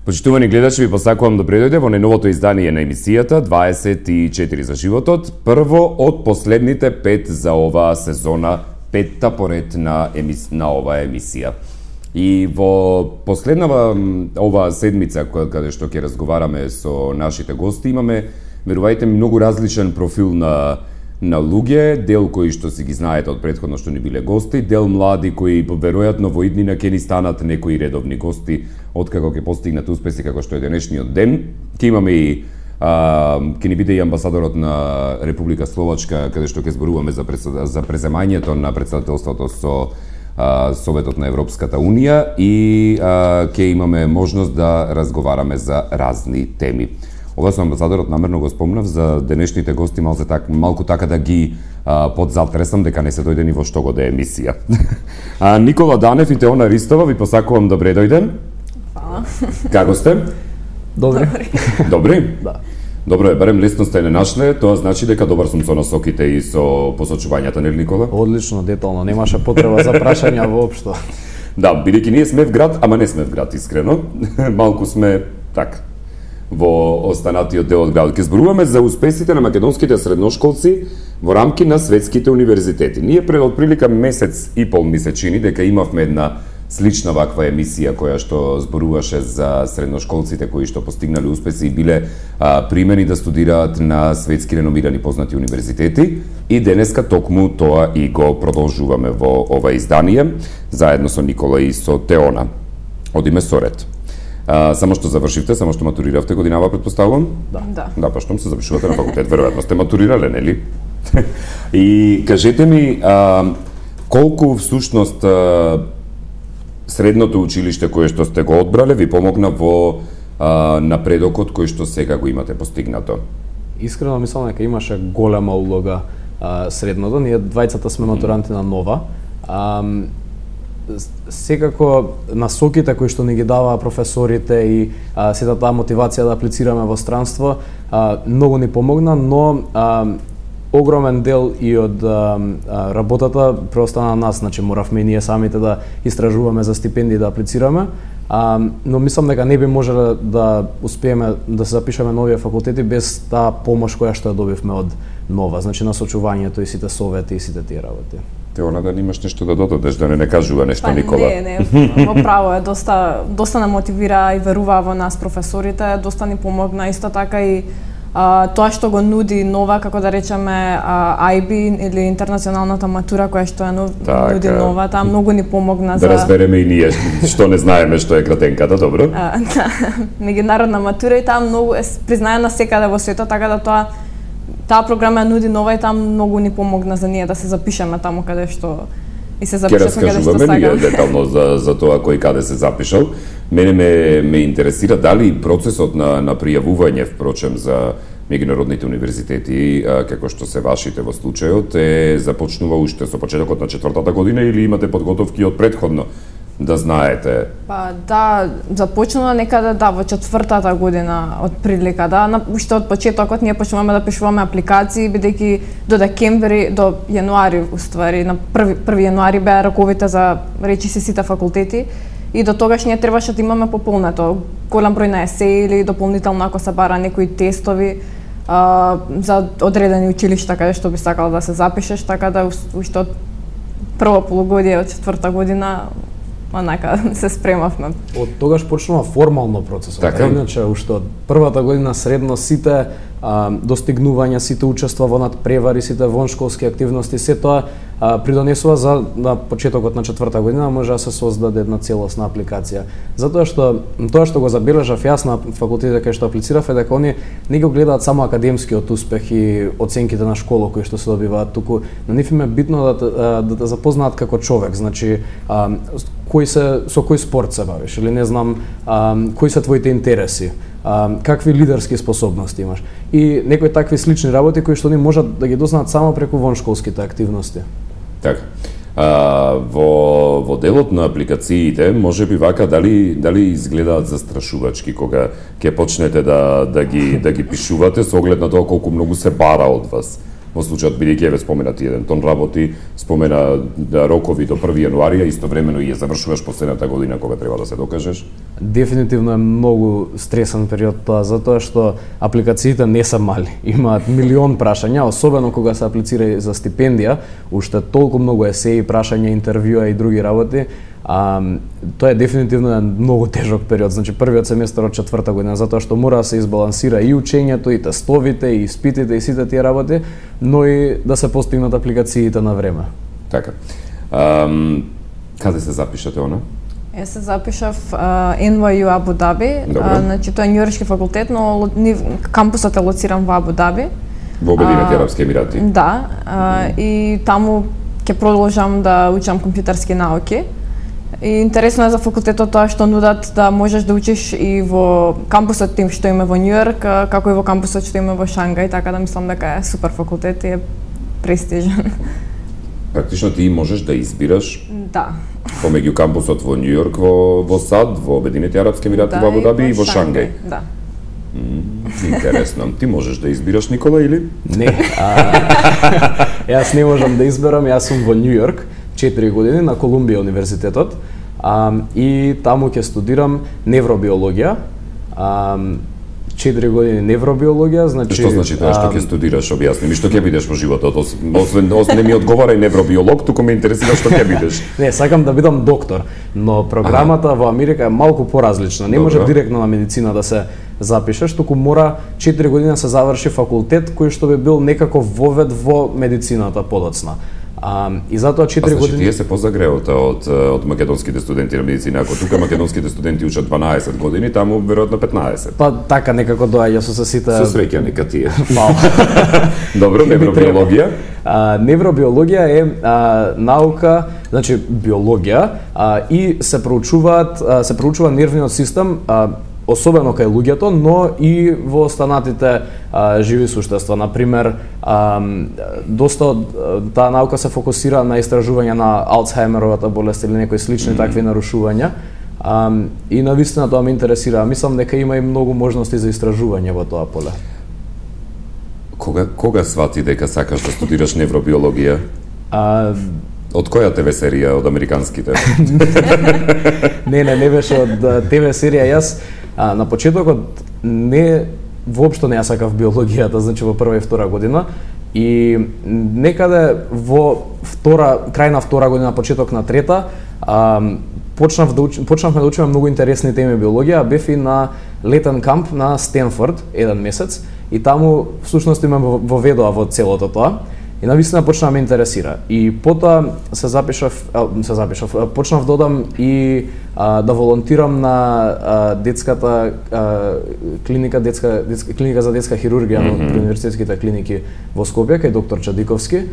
Почитувани гледачи, ви посакувам добре дојде во најновото издание на емисијата 24 за животот. Прво од последните 5 за оваа сезона, 5-та поред на оваа емисија. И во последнава оваа седмица, каде што ќе разговараме со нашите гости, имаме, верувајте ми, многу различен профил на луѓе, дел кои што си ги знаете од претходно што ни биле гости, дел млади кои веројатно во иднина ќе ни станат некои редовни гости откако ќе постигнат успеси како што е денешниот ден. Ќе имаме и ќе ни биде и амбасадорот на Република Словачка, каде што ќе зборуваме за преземањето на претседателството со Советот на Европската Унија и ќе имаме можност да разговараме за разни теми. Ова со амбасадорот намерно го спомнав за денешните гости, малку така да ги подзатресам дека не се дојде ни во што го да е емисија. Никола Данев и Теона Ристова, ви посакувам добре дојден. Фала. Како сте? Добре. Добри? Да. Добро е, барем лесно сте не нашле, тоа значи дека добар сум со насоките и со посочувањата, нели Никола? Одлично, детално, немаше потреба за прашања воопшто. Да, бидејќи ние сме в град, ама не сме в град, искрено. Малку сме така во останатиот дел од градот. Ке зборуваме за успесите на македонските средношколци во рамки на светските универзитети. Ние пред отприлика месец и пол месечини дека имавме една слична ваква емисија која што зборуваше за средношколците кои што постигнале успеси и биле примени да студираат на светски реномирани познати универзитети, и денеска токму тоа и го продолжуваме во ова издание заедно со Никола и со Теона. Одиме со ред. Само што завршивте, само што матуриравте годинава, предпоставувам? Да. Да, па штом се запишувате на факултет, веројатно сте матурирале, нели? И кажете ми, колку всушност средното училиште кое што сте го одбрале ви помогна во напредокот кој што сега го имате постигнато? Искрено мислам дека имаше голема улога средното. Ние двајцата сме матуранти на Нова. Секако насоките кои што ни ги даваа професорите и сета таа мотивација да аплицираме во странство многу ни помогна, но огромен дел и од работата преостана на нас, значи моравме ние самите да истражуваме за стипендии да аплицираме, но мислам дека не би можеле да успееме да се запишеме на овие факултети без таа помош која што ја добивме од Нова, значи насочувањето и сите совети и сите тие работи. Теона, да немаш нешто да додадеш, да не кажува нешто, Никола? Не, во право е, доста не мотивира и верува во нас професорите, доста ни помогна, исто така и тоа што го нуди Нова, како да речеме IB или интернационалната матура која што нуди Нова, таа многу ни помогна да разбереме и ние што не знаеме што е кратенката, добро? Да, меѓународна матура и таа многу е признаена секаде во светот, така да таа програма нуди Нова и таа многу ни помогна за ние да се запишеме таму каде што и се запишавме каде што сакаме. Ние детално за тоа кој каде се запишал. Мене ме интересира дали процесот на пријавување, впрочем, за меѓународните универзитети, како што се вашите во случајот, започнува уште со почетокот на 4-та година или имате подготовки од претходно? Да знаете. Па да, започнува некаде во 4-та година од прилика, уште од почетокот ние почнуваме да пишуваме апликации, бидејќи до декември, до јануари уствари, на 1 јануари беа роковите за речиси сите факултети и до тогаш ние требаше да имаме пополнето голем број на есеи или дополнително ако се бара некои тестови за одредени училишта каде што би сакал да се запишеш, така да уште од прво полугодие од 4-та година онака се спремавме. Од тогаш почнува формално процесот. Така? Иначе уште од првата година средно сите достигнувања, сите учества во надпревари, сите воншколски активности, се тоа придонесува за на почетокот на 4-та година може да се создаде една целосна апликација. Затоа што тоа што го забележав јас на факултетите кај што аплицирав е дека они не го гледаат само академскиот успех и оценките на школа кои што се добиваат, туку на нив им е битно да те запознаат како човек, значи со кој спорт се бавиш или не знам кои се твоите интереси, какви лидерски способности имаш и некои такви слични работи кои што они можат да ги дознаат само преку воншколските активности. Така. Во делот на апликациите, може би вака дали изгледаат застрашувачки кога ќе почнете да ги пишувате со оглед на тоа колку многу се бара од вас во случајот бидејќи еве споменати еден тон работи, спомена рокови до 1 јануарија, истовремено и ја завршуваш последната година кога треба да се докажеш. Дефинитивно е многу стресен период тоа, затоа што апликациите не се мали. Имаат милион прашања, особено кога се аплицира за стипендија, уште толку многу есеи, прашања, интервјуа и други работи. Тоа е дефинитивно многу тежок период, значи првиот семестар од 4-та година, затоа што мора да се избалансира и учењето, и тестовите, и испитите, и сите тие работи, но и да се постигнат апликациите на време. Така. Каде се запишате она? Јас се запишав NYU Абу Даби, значи тоа е Њујоршки факултет, но кампусот е лоциран во Абу Даби. Во Обединети арапски емирати. Да, и таму ќе продолжам да учам компјутерски науки. И интересно е за факултетот тоа што нудат да можеш да учиш и во кампусот тим што има во Њујорк, како и во кампусот што има во Шангај, така да мислам дека е супер факултет и е престижен. Практично ти можеш да избираш Да. помеѓу кампусот во Њујорк, во САД, во Обединети арапски емирати, во Абу Даби и во Шангај. Да. Интересно. Ти можеш да избираш, Никола, или? Не. Јас не можам да изберам, јас сум во Њујорк 4 години на Колумбија универзитетот и таму ќе студирам невробиологија. 4 години невробиологија, значи... Што значи тоа што ќе студираш, објасни ми, што ќе бидеш во животот, освен не ми одговарај невробиолог, туку ме интересира што ќе бидеш. Не, сакам да бидам доктор, но програмата во Америка е малку поразлична. Не може директно на медицина да се запишеш, туку мора 4 години да се заврши факултет кој што би бил некако вовед во медицината подоцна. И затоа 4 години... Значи, тие се позагреота од македонските студенти на медицина. Ако тука македонските студенти учат 12 години, таму веројатно 15. Па така некако доаѓа со сите... Со среќа нека тие. Мало. Добро, невробиологија? Невробиологија е наука, значи биологија, и се проучува нервниот систем, особено кај луѓето, но и во останатите живи суштества. Например, доста од таа наука се фокусира на истражување на Алцхајмеровата болест или некои слични такви нарушувања. И навистина тоа ме интересира. Мислам дека има и многу можности за истражување во тоа поле. Кога свати дека сакаш да студираш невробиологија? Од која ТВ серија од американските? Не беше од ТВ серија. Јас на почетокот воопшто не ја сакав биологијата, значи во прва и втора година, и некаде во крај на втора година, почеток на трета, почнавме да учиме многу интересни теми биологија. Бев и на летен камп на Стенфорд еден месец и таму всушност ме воведоа во целото тоа. И навистина почна да ме интересира. И потоа почнав да одам и да волонтирам на детската клиника за детска хирургија при универзитетските клиники во Скопје кај доктор Чадиковски.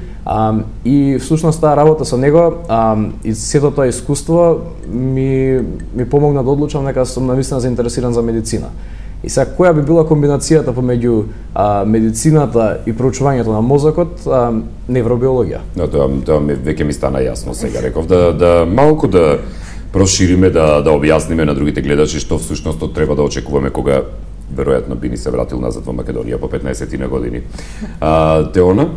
И всушност таа работа со него и сето тоа искуство ми помогна да одлучам дека сум навистина заинтересиран за медицина. И сега, која би била комбинацијата помеѓу медицината и проучувањето на мозокот, невробиологија? Тоа веќе ми стана јасно сега. Реков да малку да прошириме, да објасниме на другите гледачи што всушност треба да очекуваме кога веројатно би ни се вратил назад во Македонија по 15 на години. Теона?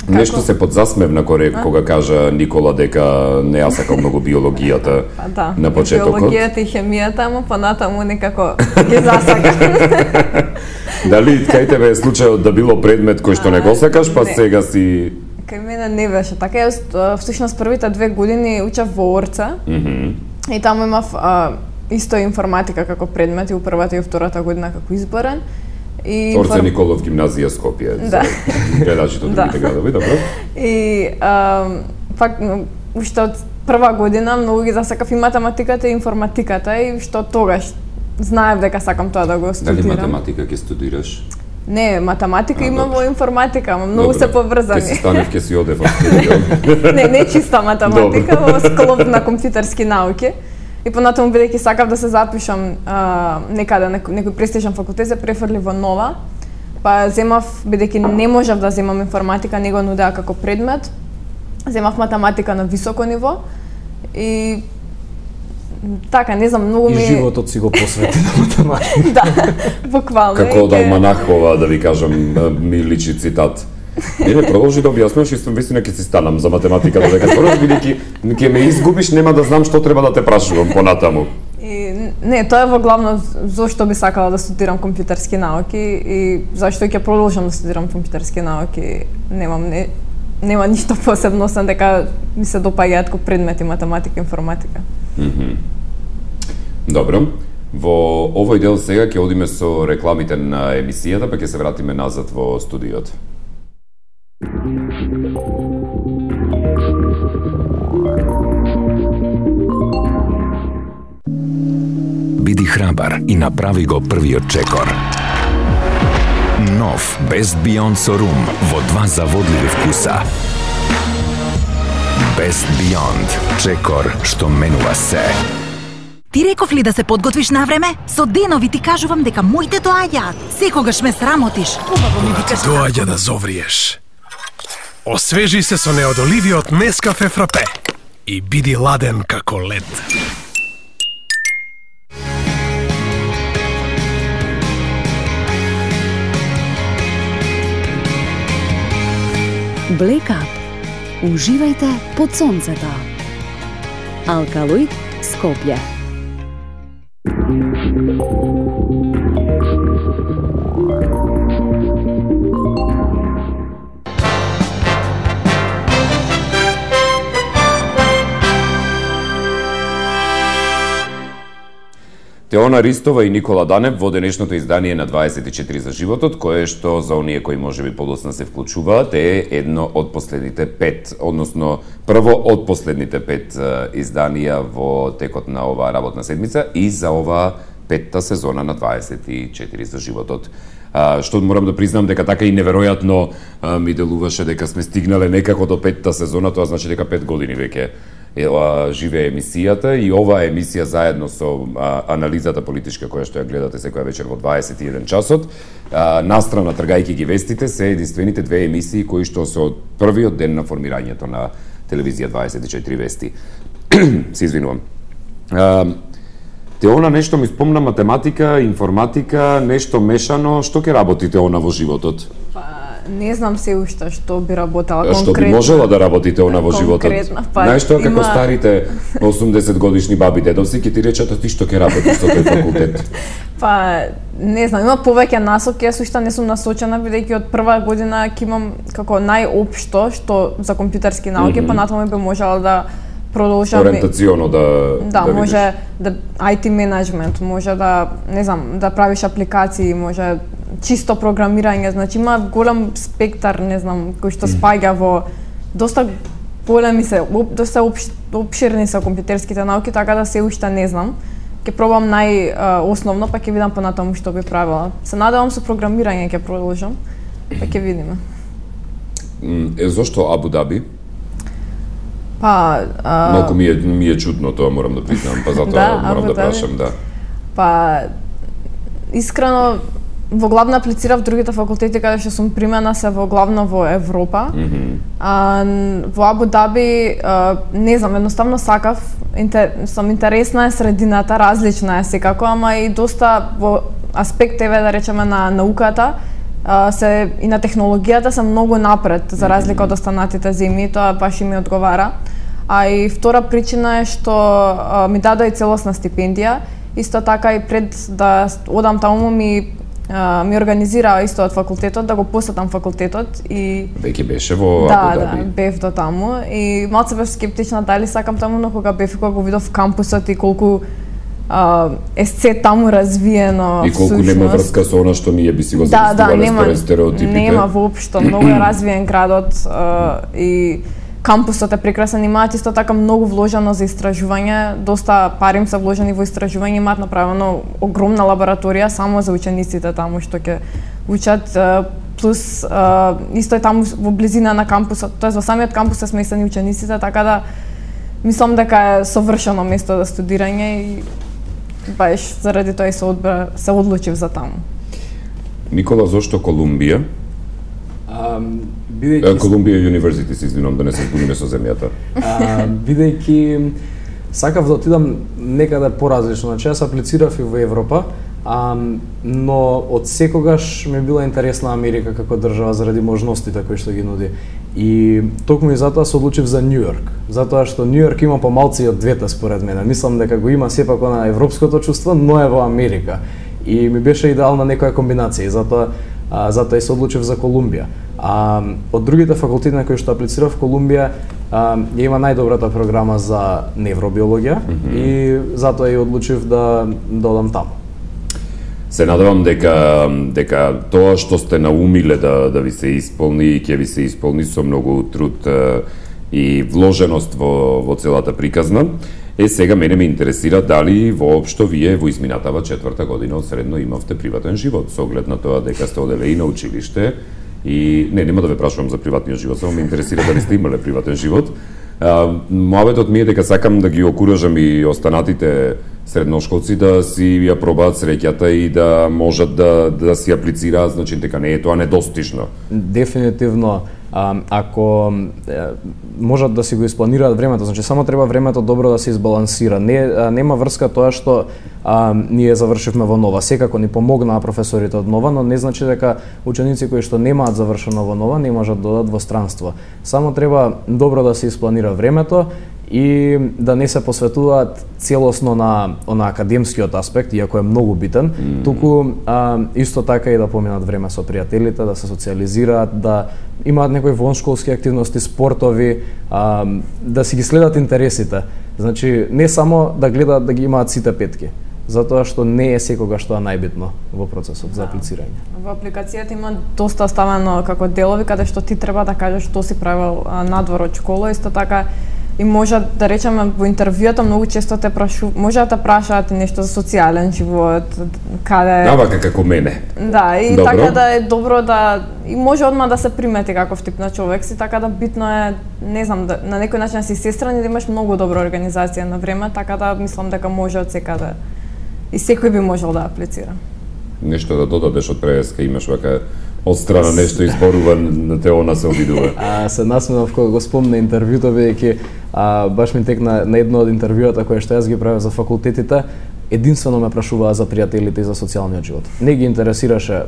Нешто се подзасмевна кога кажа Никола дека не ја сакал многу биологијата на почетокот. Биологијата и хемијата, ама понатаму некако ги засака. Дали кај тебе е случајот да било предмет кој што не го сакаш, па сега си... Кај мене не беше така. Јас всушност првите 2 години учев во Орца и таму имав исто информатика како предмет и у првата и втората година како изборен. Орце Николов гимназија Скопје, за гледачите од другите градови, добро? И пак уште од прва година многу ги засакав и математиката и информатиката и што тогаш знаев дека сакам тоа да го студирам. Дали математика ќе студираш? Не, математика има во информатика, ама многу се поврзани. Ке си станев, ке си одев во студио. Не чиста математика, во склоп на компјутерски науки. И понатаму, бидејќи сакав да се запишам некаде, некој престижен факултет, се префрли во Нова. Па земав, бидејќи не можев да земам информатика, не го нудеа како предмет. Земав математика на високо ниво. И така, не знам, многу ми... И животот си го посвети на математика. Да, буквално. Како од Алманах ова, да ви кажам, ми личи цитат. Не, продолжи да објаснуваш и сум вистина ќе си станам за математика, додека зборуваш, бидејќи ќе ме изгубиш, нема да знам што треба да те прашувам понатаму. Не, тоа е во главно зошто би сакала да студирам компјутерски науки и зашто ќе продолжам да студирам компјутерски науки. Нема ништо посебно, освен дека ми се допаѓаат како предмети математика и информатика. Добро. Во овој дел сега ќе одиме со рекламите на емисијата, па ќе се вратиме назад во студиото. Биди храбар и направи го првиот чекор. Нов Best Beyond со рум во 2 заводливи вкуса. Best Beyond, чекор што менува се. Ти реков ли да се подготвиш на време? Со денови ти кажувам дека моите доаѓаат. Секогаш ме срамотиш. Убаво ми викаш. Доаѓа да зовриеш. Освежи се со неодоливиот Нескафе Фрапе и биди ладен како лед. Black Up. Уживајте под сонцето. Алкалоид Скопје. Теона Ристова и Никола Данев во денешното издание на 24 за животот, кое што за оние кои можеби подоцна се вклучуваат е едно од последните 5, односно прво од последните 5 изданија во текот на оваа работна седмица и за оваа 5-та сезона на 24 за животот. Што морам да признам дека така и неверојатно ми делуваше дека сме стигнале некако до 5-та сезона, тоа значи дека 5 години веќе живее емисијата и оваа емисија заедно со анализата политичка која што ја гледате секоја вечер во 21 часот, настрана тргајќи ги вестите, се единствените 2 емисии кои што се од првиот ден на формирањето на телевизија 24 вести. Се извинувам. Теона нешто ми спомна математика, информатика, нешто мешано, што ќе работи Теона во животот? Не знам се уште што би работела конкретно. Што би можела да работите она во животот? Знаеш тоа како старите 80 годишни баби дедовци ќе ти речат ти што ќе работиш со тој факултет? Не знам, има повеќе насоки, јас уште не сум насочена бидејќи од прва година ќе имам како најопшто што за компјутерски науки, па натаму би можела да продолжам ориентационо да може да IT менеджмент, може да не знам, да правиш апликации, може чисто програмирање, значи има голем спектар, не знам, кој што спаѓа во доста големи се, доста опширни се компјутерските науки, така да се уште не знам. Ќе пробам најосновно, па ќе видам понатаму што би правила. Се надевам со програмирање ќе продолжам, па ќе видиме. Зошто Абу Даби? Малку ми е чудно тоа, морам да признам, па затоа морам да прашам, да. Искрено, во главно аплицирав другите факултети каде што сум примена се во главно во Европа. Во Абу Даби, не знам, едноставно сакав, сум интересна е средината, различна е секако, ама и доста во аспект еве да речеме на науката, и на технологијата се многу напред за разлика од останатите земји, тоа баш и ми одговара. А и втора причина е што ми дадоа и целосна стипендија, исто така и пред да одам таму ми организираа исто од факултетот да го посетам факултетот и веќе беше во Абу Даби. Да, бев до таму и малце бев скептична дали сакам таму, но кога бев и кога го видов кампусот и колку е се таму развиено и колку нема врска со она што ние би си го замислувале според стереотипите. Нема воопшто, многу е развиен градот и кампусот е прекрасен, имаат исто така многу вложено за истражување, доста пари им се вложени во истражување, имаат направено огромна лабораторија само за учениците таму што ќе учат, плюс исто е таму во близина на кампусот, тоест во самиот кампус се сместени учениците, така да мислам дека е совршено место за студирање и баш заради тоа и се одлучив за таму. Никола, зошто Колумбија? Колумбија University, се извинувам да не се збуниме со земјата. Бидејќи сакав да отидам некаде поразлично, значи јас аплицирав и во Европа, но од секогаш ми била интересна Америка како држава заради можностите кои што ги нуди. И токму и затоа се одлучив за Њу Йорк, затоа што Њу Йорк има помалци од двете според мене. Мислам дека го има сепак на европското чувство, но е во Америка. И ми беше идеална некоја комбинација, затоа и се одлучив за Колумбија. Од другите факултети на кои што аплицирав, Колумбија ја има најдобрата програма за невробиологија и затоа и одлучив да одам таму. Се надевам дека тоа што сте наумиле да ви се исполни и ќе ви се исполни со многу труд и вложеност во целата приказна. Сега мене ме интересира дали воопшто вие во изминатава 4-та година од средно имавте приватен живот, со оглед на тоа дека сте оделе и на училиште и нема да ве прашувам за приватниот живот, само ме интересира дали сте имале приватен живот. Мојавето ми е дека сакам да ги окуражам и останатите средношколци да си ја пробаат среќата и да можат да си аплицираат, значи дека не е тоа недостижно. Дефинитивно, ако можат да си го испланираат времето, значи само треба времето добро да се избалансира. Нема врска тоа што ние завршивме во Нова. Секако ни помогнаа професорите од Нова, но не значи дека ученици кои што немаат завршено во Нова не можат да одат во странство. Само треба добро да се испланира времето и да не се посветуваат целосно на академскиот аспект, иако е многу битен, туку исто така и да поминат време со пријателите, да се социализираат, да имаат некои воншколски активности, спортови, да си ги следат интересите. Значи, не само да гледаат да ги имаат сите петки, затоа што не е секогаш тоа најбитно во процесот за аплицирање. Во апликацијата има доста ставено како делови каде што ти треба да кажеш што си правил надвор од школа, исто така и може да речеме во интервјуата многу често може да те прашаат нешто за социјален живот, каде Навака како мене. Да, и добро. Така да е добро да и може одма да се примети каков тип на човек си, така да битно е, не знам, да на некој начин си сестран и да имаш многу добра организација на време, така да мислам дека може од секаде и секој би можел да аплицира. Нешто да додадеш од преска, имаш вака одстрана нешто изборува на те она се обидува. Се насмевав кога го спомна интервјуто, бидејќи баш ми текна на едно од интервјуата кое што јас ги правев за факултетите, единствено ме прашуваа за пријателите и за социјалниот живот. Не ги интересираше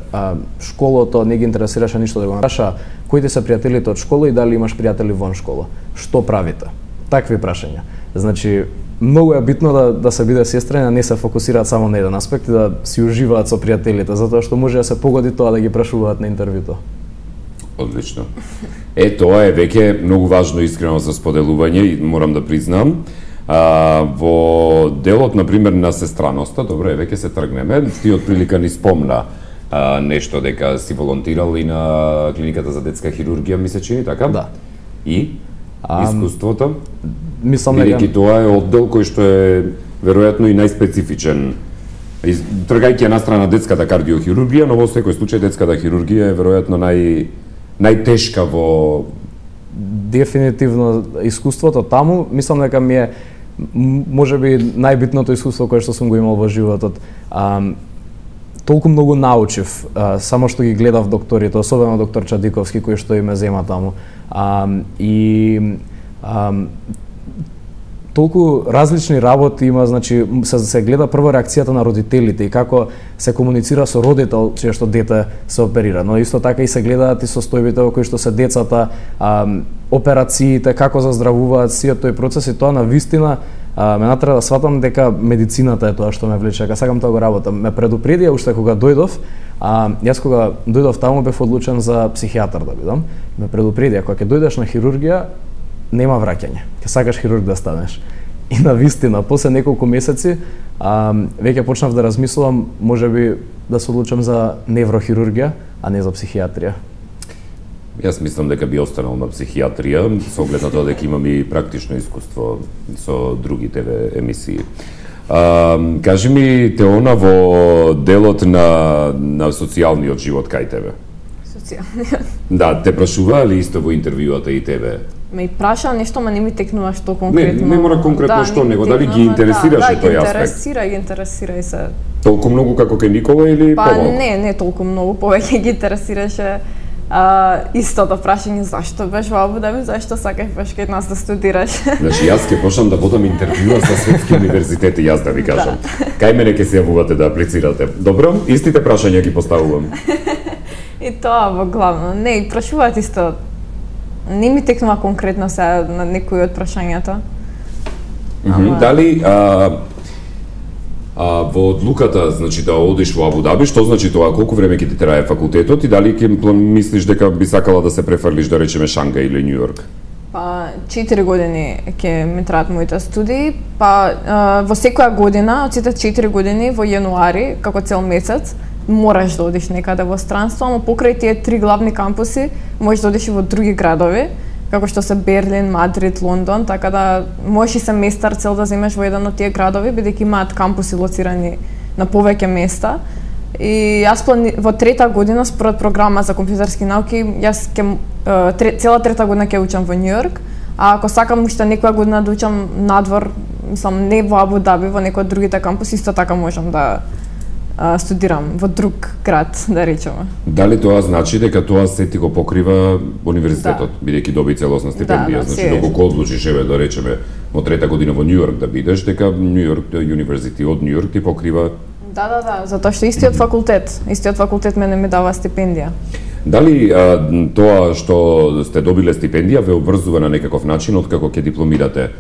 школото, не ги интересираше ништо да го праша кои ти се пријателите од школа и дали имаш пријатели вон школа. Што правите? Такви прашања. Значи, многу е битно да се биде сестрен, а не се фокусираат само на еден аспект и да си уживаат со пријателите, затоа што може да се погоди тоа да ги прашуваат на интервјуто. Одлично. Тоа е веќе многу важно искрено за споделување и морам да признам. Во делот, например, на сестраноста, добро е, веќе се тргнеме, ти од прилика ни спомна нешто дека си волонтирал и на клиниката за детска хирургија, ми се чини, така? Да. И искуството? Мислам бидејќи тоа е оддел кој што е веројатно и најспецифичен. Тргајќи на страна детската кардиохирургија, но во секој случај детската хирургија е веројатно најтешка во дефинитивно искуството таму, мислам дека ми е можеби најбитното искуство кое што сум го имал во животот. Толку многу научив, само што ги гледав докторите, особено доктор Чадиковски кој што и ме зема таму. Толку различни работи има, значи се гледа прво реакцијата на родителите и како се комуницира со родител чие што дете се оперира, но исто така и се гледаат и состојбите во кои што се децата, операциите, како заздравуваат сиот тој процес и тоа на вистина ме натера да сватам дека медицината е тоа што ме влече, дека сакам тоа го работам. Ме предупредија уште кога дојдов, јас кога дојдов таму бев одлучен за психијатар да бидам, ме предупредија кога ќе дојдеш на хирургија нема враќање. Ќе сакаш хирург да станеш. И на вистина, после неколку месеци, веќе почнав да размислувам, можеби да се одлучам за неврохирургија, а не за психијатрија. Јас мислам дека би останал на психијатрија, со оглед на тоа дека имам и практично искуство со други ТВ емисии. Кажи ми, Теона, во делот на социјалниот живот кај тебе? Социјалниот? Да, те прашуваа ли исто во интервјуата и тебе? Ме и праша нешто, ма не ми текнува што конкретно. Не мора конкретно што, него дали ги интересираше тој аспект? Да, ги интересира и се. Толку многу како кај Никола или помалку? Не толку многу, повеќе ги интересираше Истото прашање, зашто беш во Абу Даби, зашто сакаш беш кај нас да студираш? Значи, јас ќе почнам да водам интервјуа со светски универзитети, јас да ви кажам. Кај мене ќе се јавувате да аплицирате. Добро, истите прашања ги поставувам. И тоа во главно. Не, и прашуваат исто. Не ми текнува конкретно сега на некои од прашањата. Дали во одлуката, значи да одиш во Абу Даби, што значи тоа, колку време ќе ти трае факултетот и дали ќе мислиш дека би сакала да се префрлиш да речеме Шангај или Њу Јорк? 4 години ќе ми траат моите студии, во секоја година, од сите 4 години во јануари, како цел месец, мораш да одиш некаде во странство, ама покрај тие 3 главни кампуси, можеш да одиш и во други градови, како што се Берлин, Мадрид, Лондон, така да можеш и семестар цел да земеш во еден од тие градови, бидејќи имаат кампуси лоцирани на повеќе места. И јас во трета година, според програма за компјутерски науки, јас цела трета година ќе учам во Њу Јорк, а ако сакам уште некоја година да учам надвор, мислам, не во Абу Даби, во некој од другите кампуси, исто така можам да студирам во друг град, да речеме. Дали тоа значи дека тоа се ти го покрива универзитетот, бидејќи доби целосна стипендија? Значи, доколку одлучиш, да речеме, во трета година во Њу Јорк да бидеш, дека Њу Јорк University од Њу Јорк ти покрива? Да, затоа што истиот факултет мене ми дава стипендија. Дали тоа што сте добиле стипендија ве обврзува на некаков начин откако ќе дипломирате,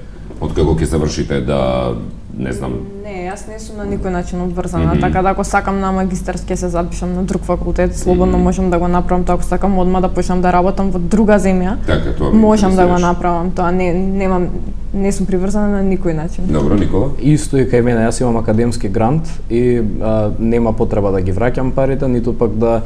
откако ќе завршите да, не знам? Не, јас не сум на никој начин обврзана, така да ако сакам на магистарски се запишам на друг факултет, слободно можам да го направам тоа, ако сакам одма да почнам да работам во друга земја, можам да го направам тоа, не сум приврзана на никој начин. Добро, Никола? Исто и кај мене, јас имам академски грант и нема потреба да ги враќам парите, ниту пак да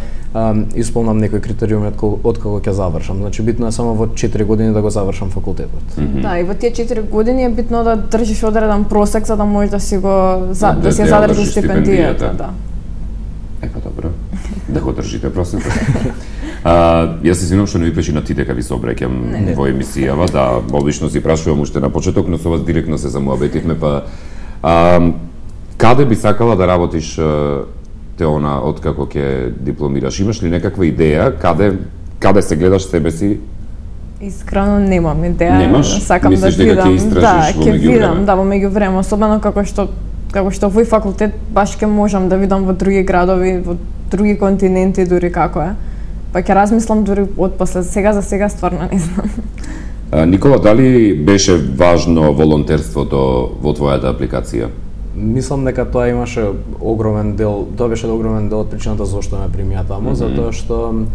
исполнам некои критериуми откако ќе завршам. Значи битно е само во 4 години да го завршам факултетот. Да, и во тие 4 години е битно да држиш одреден просек за да можеш да си го да си задржиш стипендијата, да. Епа добро. Да го држите просекот. Јас се извинувам што не ви пречи на ти дека ви се обраќам во емисијава, да, обично си прашувам уште на почеток, но со вас директно се замуабетивме, каде би сакала да работиш Теона откако ќе дипломираш? Имаш ли некаква идеја каде се гледаш себе си? Искрено немам идеја. Немаш? Сакам мислиш да видам. Дека ќе истражиш во меѓувреме? Да, во меѓувреме, особено како што овој факултет баш ќе можам да видам во други градови, во други континенти дури како е. Па ќе размислам дури отпосле, за сега стварно не знам. Никола, дали беше важно волонтерството во твојата апликација? Мислам дека тоа имаше огромен дел, тоа беше огромен дел од причината зашто ме примија таму, затоа што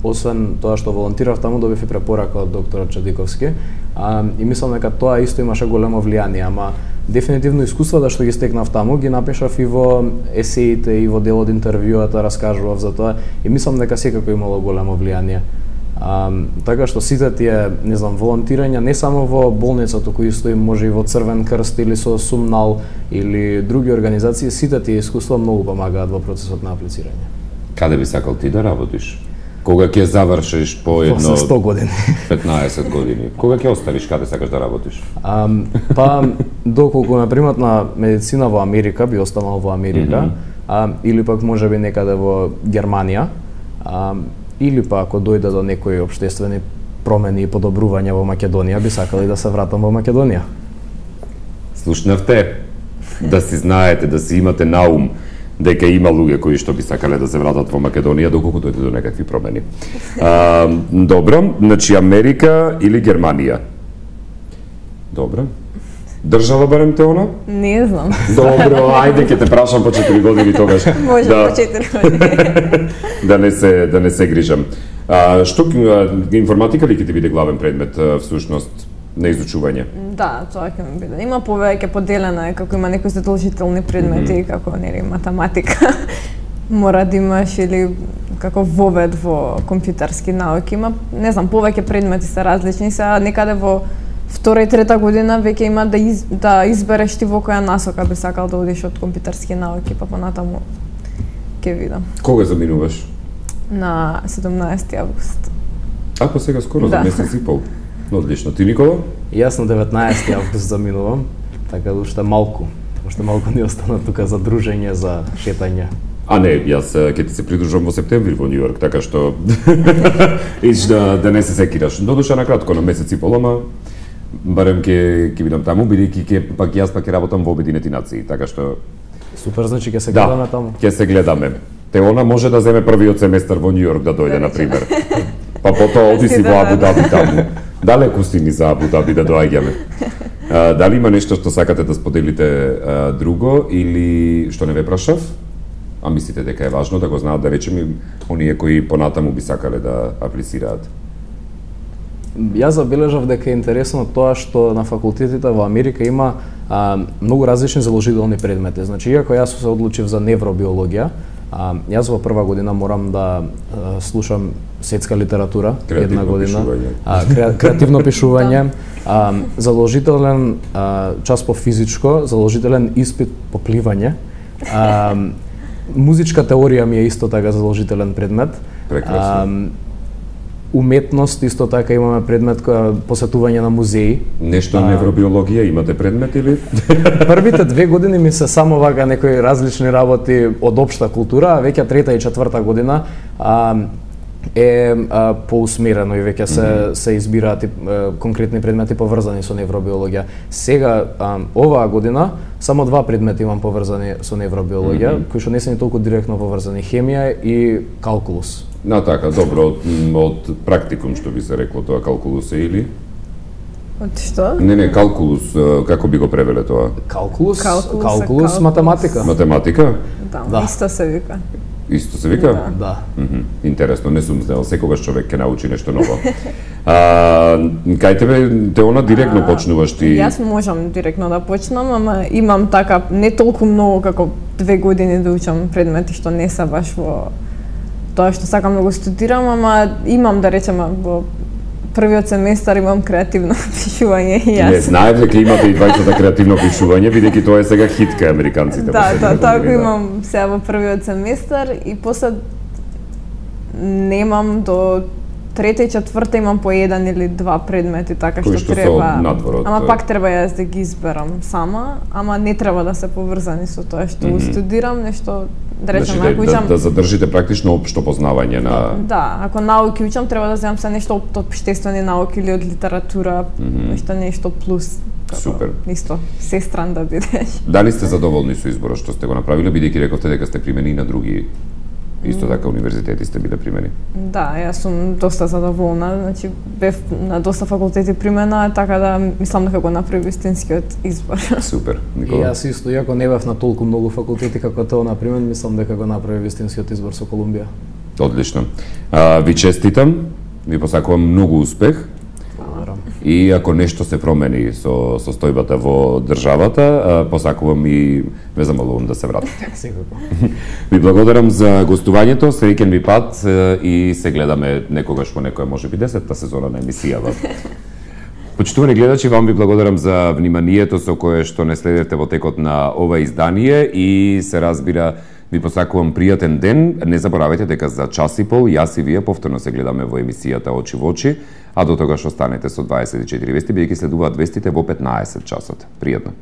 освен тоа што волонтирав таму, добив и препорака од докторот Чадиковски, и мислам дека тоа исто имаше големо влијание, ама дефинитивно искуствата што ги стекнав таму ги напишав и во есеите и во дел од интервјуата раскажував за тоа и мислам дека секако имало големо влијание. Така што сите тие, не знам, волонтирања не само во болницата кои стои, може и во Црвен крст или со Сумнал или други организации, сите тие искуства многу помагаат во процесот на аплицирање. Каде би сакал ти да работиш? Кога ќе завршиш по едно 100 години. 15 години. Кога ќе оставиш, каде сакаш да работиш? Доколку ме примат на медицина во Америка, би останал во Америка, или пак можеби некаде во Германија, или па ако дојде до некои општествени промени и подобрувања во Македонија, би сакал и да се вратам во Македонија. Слушнавте, да си знаете, да си имате на ум дека има луѓе кои што би сакале да се вратат во Македонија доколку дојде до некакви промени. Добро, значи Америка или Германија? Добро. Држава барем Теона? Не знам. Добро, ајде ќе те прашам по 4 години тогаш. Може по 4 години. Да не се грижам. Што информатика ли ќе ти биде главен предмет всушност на изучување? Да, тоа ќе ми биде. Има повеќе поделена, како има некои задолжителни предмети, како нели математика. Мора да имаш или како вовед во компјутерски науки. Има, не знам, повеќе предмети се различни, сега некаде во втора и трета година веќе има да избереш ти во која насока би сакал да одиш од компјутерски науки, па понатаму ќе видам. Кога заминуваш? На 17 август. Па сега скоро за месец и пол. Одлично. Ти, Никола? Јас на 19 август заминувам, така да уште малку ни остана тука за дружење, за шетање. А не, јас ќе ти се придружам во септември во Њу Йорк, така што ич да не се секираш. Додуша на кратко, на месец и пол, ама барем ќе бидам таму, бидејќи јас ќе работам во Обединети нации, така што Супер, значи ќе се гледаме таму. Ќе се гледаме. Теона може да земе првиот семестар во Њу Йорк да дојде на пример. Па потоа оди си во Абу Даби таму. Далеку си ни за Абу Даби да доаѓаме. Дали има нешто што сакате да споделите друго или што не ве прашав? А мислите дека е важно да го знаат, да речеме, оние кои понатаму би сакале да аплицираат? Јас забележав дека е интересно тоа што на факултетите во Америка има многу различни заложителни предмети. Значи, иако јас се одлучив за невробиологија, јас во прва година морам да слушам светска литература, една година, креативно пишување, заложителен час по физичко, заложителен испит по пливање, музичка теорија ми е исто така заложителен предмет. Прекрасно. Уметност исто така имаме предмет посетување на музеи. Нешто невробиологија имате предмет или? Првите 2 години ми се само вака некои различни работи од општа култура, а веќе 3-та и 4-та година е поусмерено и веќе се избираат конкретни предмети поврзани со невробиологија. Сега оваа година само 2 предмети имам поврзани со невробиологија, кои што не се ни толку директно поврзани, хемија и калкулус. Така, добро, од практикум што би се рекло тоа, калкулус е или? Од што? Не, калкулус, како би го превеле тоа? Калкулус, математика. Математика? Да, исто се вика. Исто се вика? Да. Интересно, не сум знал, секогаш човек ќе научи нешто ново. Кај тебе, Теона, директно почнуваш ти? Јас можам директно да почнам, ама имам така не толку многу како 2 години да учам предмети што не се баш во тоа што сакам да го студирам, ама имам да речеме во првиот семестар имам креативно пишување и јас. Не знаев дека имате и двајцата креативно пишување, бидејќи тоа е сега хит кај американците. Да, така имам сега во првиот семестар и после немам до 3-та и 4-та имам по 1 или 2 предмети, така што треба. Ама пак треба јас да ги изберам сама, ама не треба да се поврзани со тоа што студирам, нешто да речем, ако учам да задржите практично општо познавање на. Да, ако науки учам треба да земам се нешто од општествени науки или од литература, нешто плюс. Супер. Исто, сестран да бидеш. Дали сте задоволни со изборот што сте го направиле, бидејќи рековте дека сте примени на други исто така универзитети сте биле примени? Да, јас сум доста задоволна, значи бев на доста факултети примена, така да мислам дека го направи вистинскиот избор. Супер, Никола. И јас исто, иако не бев на толку многу факултети како тоа на примен, мислам дека го направи вистинскиот избор со Колумбија. Одлично. Ви честитам, ви посакувам многу успех. И ако нешто се промени со состојбата во државата, посакувам и ве замолувам да се вратите. Секако. Ви благодарам за гостувањето, среќен ви пат и се гледаме некогаш во некоја можеби 10-та сезона на емисијава. Почитувани гледачи, вам ви благодарам за вниманието со кое што не следевте во текот на ова издание и се разбира ви посакувам пријатен ден. Не заборавајте дека за час и пол јас и вие повторно се гледаме во емисијата Очи во очи, а до тогаш останете со 24 вести, бидејќи следуваат вестите во 15 часот. Пријатно.